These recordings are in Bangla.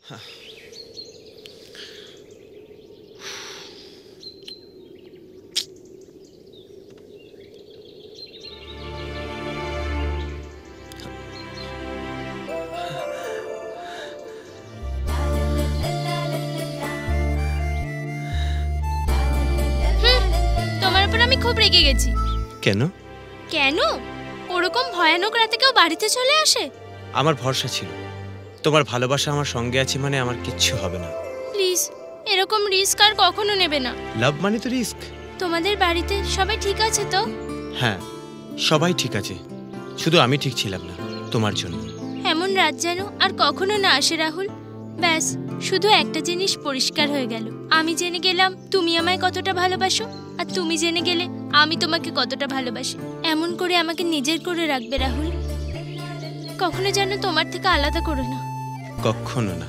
তোমার উপর আমি খুব রেগে গেছি। কেন? কেন? ওরকম ভয়ানক রাতে কেউ বাড়িতে চলে আসে? আমার ভরসা ছিল তোমার ভালোবাসা আমার সঙ্গে আছে মানে আমার কিচ্ছু হবে না। প্লিজ এরকম রিস্ক আর কখনো নেবে না। লাভ মানে তো রিস্ক। তোমাদের বাড়িতে সবাই ঠিক আছে তো? হ্যাঁ সবাই ঠিক আছে, শুধু আমি ঠিক ছিলাম না তোমার জন্য। এমন রাত যেন আর কখনো না আসে রাহুল। ব্যাস শুধু একটা জিনিস পরিষ্কার হয়ে গেল, আমি জেনে গেলাম তুমি আমায় কতটা ভালোবাসো, আর তুমি জেনে গেলে আমি তোমাকে কতটা ভালোবাসি। এমন করে আমাকে নিজের করে রাখবে রাহুল, কখনো যেন তোমার থেকে আলাদা করো না। কখনো না।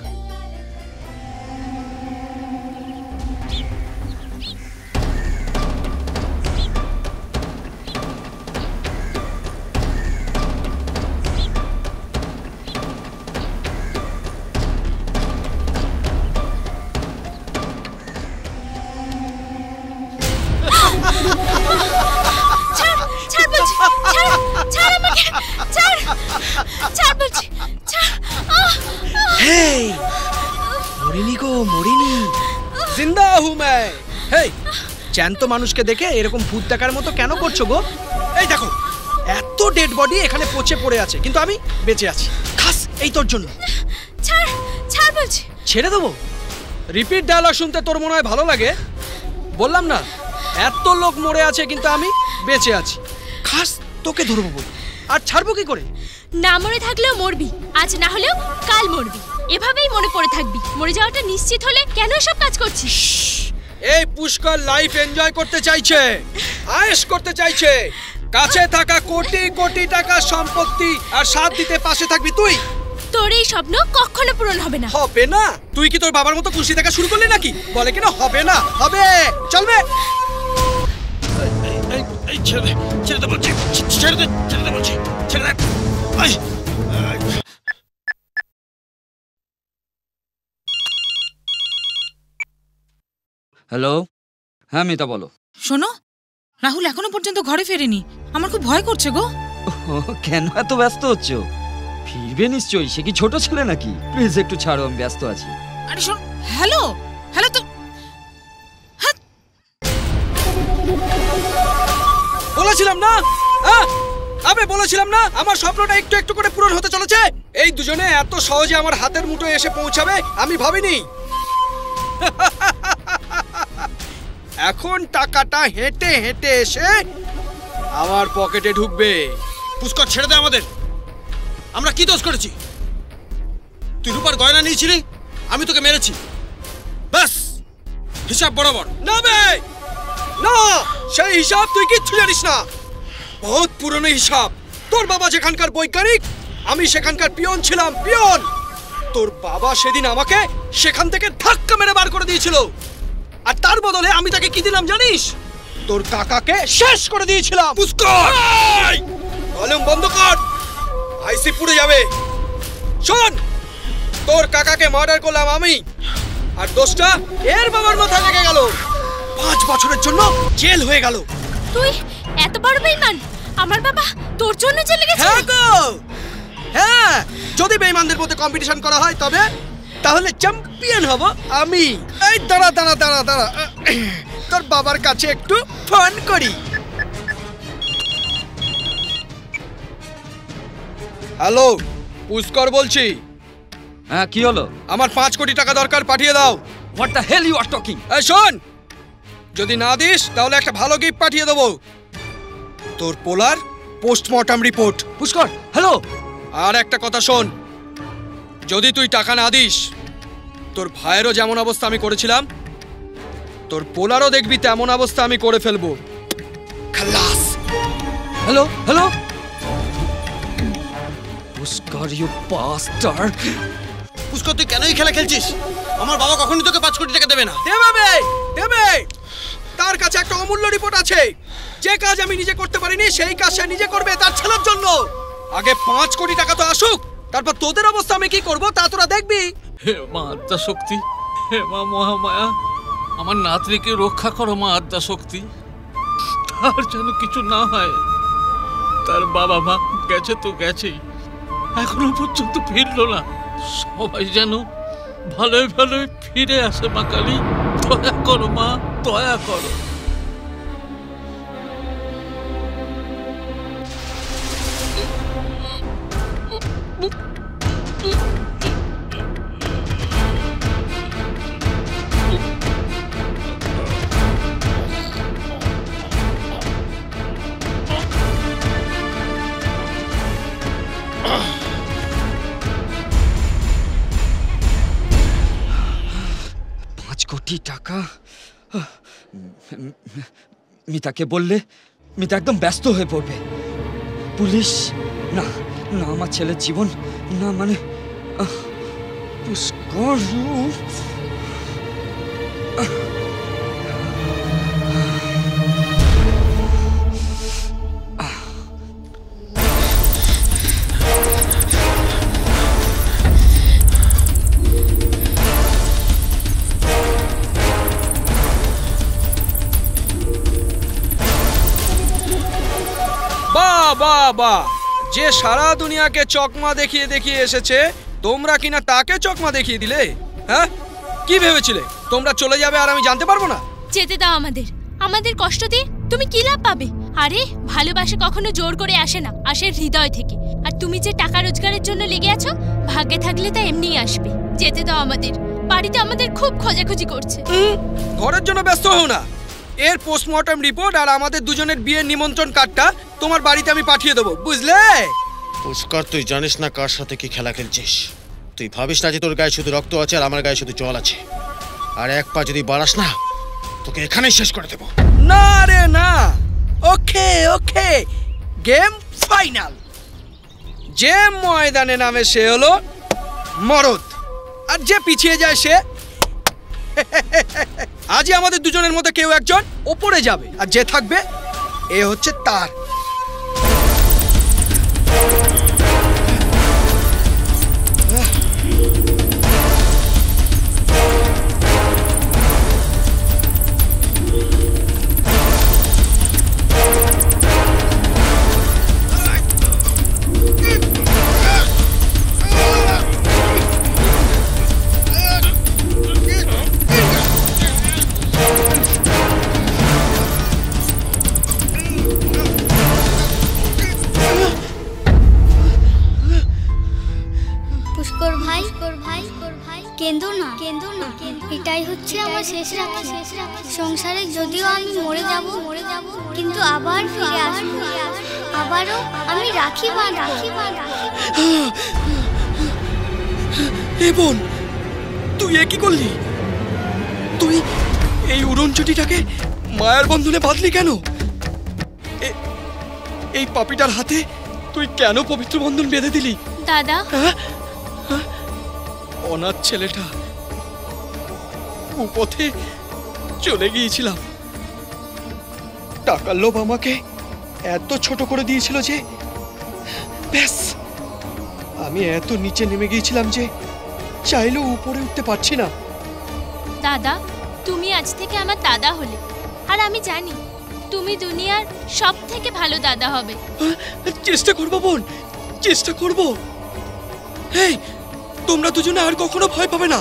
মরিনি গো, মরিনি, জিন্দা হু मैं। হেই, জ্যান্ত মানুষকে দেখে এরকম ভূত দেখার মতো কেন করছো গো? এই দেখো এত ডেড বডি এখানে পচে পড়ে আছে, কিন্তু আমি বেঁচে আছি খাস এই তোর জন্য। ছাড় ছাড় বলছি। ছেড়ে দেবো? রিপিট ডায়লগ শুনতে তোর মনে হয় ভালো লাগে? বললাম না এত লোক মরে আছে কিন্তু আমি বেঁচে আছি, খাস তোকে ধরবো বল। আর ছাড়বো কি করে? না মরে থাকলেও মরবি, আজ না হলেও কাল মরবি, এভাবেই মনে পড়ে থাকবি। মরে যাওয়াটা নিশ্চিত হলে কেন সব কাজ করছিস? এই পুষ্কর লাইফ এনজয় করতে চাইছে, আয়েশ করতে চাইছে, কাছে থাকা কোটি কোটি টাকা সম্পত্তি আর সাথ দিতে পাশে থাকবি তুই। তোর এই স্বপ্ন কখনো পূরণ হবে না। হবে না? তুই কি তোর বাবার মতো খুশি থাকা শুরু করলি নাকি? বলে কিনা হবে না, হবে, চলবে। ছেড়ে দে, ছেড়ে দে বলছি, ছেড়ে দে, ছেড়ে দে বলছি, ছেড়ে দে। হ্যালো, হ্যাঁ মিতা বলো। শোনো, রাহুল এখনো পর্যন্ত ঘরে ফেরেনি, আমার খুব ভয় করছে গো। কেন এত ব্যস্ত হচ্ছ? ফিরবে নিশ্চয়ই, সে কি ছোট ছেলে নাকি? প্লিজ একটু ছাড়ো, আমি ব্যস্ত আছি। আরে শোন, হ্যালো হ্যালো তো বলেছিলাম না, আবে বলেছিলাম না আমার স্বপ্নটা একটু একটু করে পূরণ হতে চলেছে। এই দুজনে এত সহজে আমার হাতের মুঠোয় এসে পৌঁছাবে আমি ভাবিনি। এখন টাকাটা হেঁটে হেঁটে এসে আমার পকেটে ঢুকবে। পুষ্কর ছেড়ে দে আমাদের, আমরা কি দোষ করেছি? তুই রূপার গয়না নিয়েছিলি, আমি তোকে মেরেছি, ব্যাস হিসাব বরাবর। না বে, না, সেই হিসাব তুই কিচ্ছু জানিস না, বহুত পুরনো হিসাব। তোর বাবা যেখানকার বৈজ্ঞানিক, আমি সেখানকার পিয়ন ছিলাম, পিয়ন। তোর বাবা সেদিন আমাকে সেখান থেকে ধাক্কা মেরে বার করে দিয়েছিল, আর তার বদলে আমি তাকে কি দিলাম জানিস? তোর কাকাকে শেষ করে দিয়েছিলাম। পুষ্কর, ভলিউম বন্ধ কর, আইসি পুড়ে যাবে। শোন, তোর কাকাকে মার্ডার করলাম আমি, আর দোষটা এর বাবার মাথায় লেগে গেল। 5 বছরের জন্য জেল হয়ে গেল। তুই এত বড় বেঈমান? আমার বাবা তোর জন্য জেলে গেছে? হ্যাঁ গো, হ্যাঁ, যদি বেঈমানদের মধ্যে কম্পিটিশন করা হয় তবে তাহলে চ্যাম্পিয়ন হব আমি। এই দাঁড়া দাঁড়া দাঁড়া দাঁড়া, তোর বাবার কাছে একটু ফোন করি। হ্যালো, পুষ্কর বলছি। হ্যাঁ কি হলো? আমার 5 কোটি টাকা দরকার, পাঠিয়ে দাও। What the hell you are talking? এই শোন, যদি না দিস তাহলে একটা ভালো গিফট পাঠিয়ে দেবো, তোর পোলার পোস্টমর্টম রিপোর্ট। পুষ্কর, হ্যালো। আর একটা কথা শোন, যদি তুই টাকা না দিস, তোর ভাইয়েরও যেমন অবস্থা আমি করেছিলাম, তোর পোলারও দেখবি তেমন অবস্থা আমি করে ফেলবো। খালাস। Hello hello, Pushkar you bastard. Pushkar তুই কেন এই খেলা খেলছিস? আমার বাবা কখনোই তোকে 5 কোটি টাকা দেবে না। দেবে, দেবে, তার কাছে একটা অমূল্য রিপোর্ট আছে। যে কাজ আমি নিজে করতে পারিনি সেই কাজ সে নিজে করবে তার ছেলের জন্য। আগে 5 কোটি টাকা তো আসুক, তারপর তোদের অবস্থা আমি কি করব তা তোরা দেখবি। হে মা আদ্যা শক্তি, হে মা মহামায়া, আমার নাতনিকে রক্ষা করো মা আদ্যা শক্তি। তার যেন কিছু না হয়। তার বাবা মা গেছে তো গেছেই, এখনো পর্যন্ত ফিরলো না। সবাই যেন ভালোই ভালোই ফিরে আসে মা কালী। দয়া করো মা, দয়া করো। কোটি টাকা? মিতাকে বললে মিতা একদম ব্যস্ত হয়ে পড়বে। পুলিশ না, না আমার ছেলের জীবন না, মানে পুষ্কর। বাবা, যে সারা দুনিয়াকে চকমা দেখিয়ে দেখিয়ে এসেছে, তোমরা কিনা তাকে চকমা দেখিয়ে দিলে? হ্যাঁ, কি ভেবেছিলে তোমরা চলে যাবে আর আমি জানতে পারবো না? যেতে দাও আমাদের। আমাদের কষ্ট দিয়ে তুমি কি লাভ পাবে? আরে ভালোবাসা কখনো জোর করে আসে না, আসে হৃদয় থেকে। আর তুমি যে টাকা রোজগারের জন্য লেগে আছো, ভাগ্যে থাকলে তা এমনিই আসবে। যেতে দাও আমাদের। বাড়িতে আমাদের খুব খোঁজাখুঁজি করছে। ঘরের জন্য ব্যস্ত হও না। এর পোস্টমর্টম রিপোর্ট আর আমাদের দুজনের বিয়ের নিমন্ত্রণ কার্ডটা তোমার বাড়িতে আমি পাঠিয়ে দেবো, বুঝলে? পুষ্কর, তুই জানিস না কার সাথে কি খেলা খেলছিস। তুই ভাবিস না যে তোর গায়ে শুধু রক্ত আছে আর আমার গায়ে শুধু জল আছে। আর এক পা যদি বাড়াস না, তোকে এখানেই শেষ করে দেবো। না রে না, ওকে ওকে, গেম ফাইনাল। যে ময়দানে নামে সে হলো মরদ, আর যে পিছিয়ে যায় সে। আজই আমাদের দুজনের মধ্যে কেউ একজন ওপরে যাবে, আর যে থাকবে এ হচ্ছে তার। কেঁদো না, এটাই হচ্ছে আমার শেষ রাখি। সংসারে যদিও আমি মরে যাব, কিন্তু আবার ফিরে আসবো। আবারও আমি রাখি বাঁধবো। এ বোন, তুই এ কি করলি? তুই এই উড়নচটিটাকে মায়ের বন্ধনে বাঁধলি কেন? এই পাপিটার হাতে তুই কেন পবিত্র বন্ধন বেঁধে দিলি? দাদা, অনাথ ছেলেটা, কুপথে চলে গিয়েছিলাম। টাকার লোভ আমাকে এত ছোট করে দিয়েছিল যে ব্যাস, আমি এত নিচে নেমে গিয়েছিলাম যে চাইলেও উপরে উঠতে পারছি না। দাদা, তুমি আজ থেকে আমার দাদা হলে, আর আমি জানি তুমি দুনিয়ার সব থেকে ভালো দাদা হবে। চেষ্টা করবো বোন, চেষ্টা করবো। এই, তোমরা দুজনে আর কখনো ভয় পাবে না।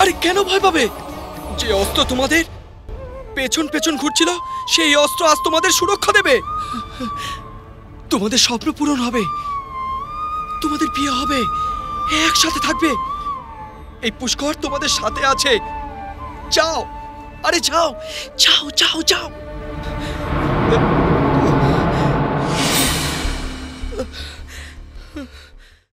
আরে কেন ভয় পাবে? যে অস্ত্র তোমাদের পেছন পেছন ঘুরছিল, সেই অস্ত্র আজ তোমাদের সুরক্ষা দেবে। তোমাদের স্বপ্ন পূরণ হবে, তোমাদের বিয়ে হবে, একসাথে থাকবে। এই পুষ্কর তোমাদের সাথে আছে। যাও, আরে যাও যাও যাও যাও।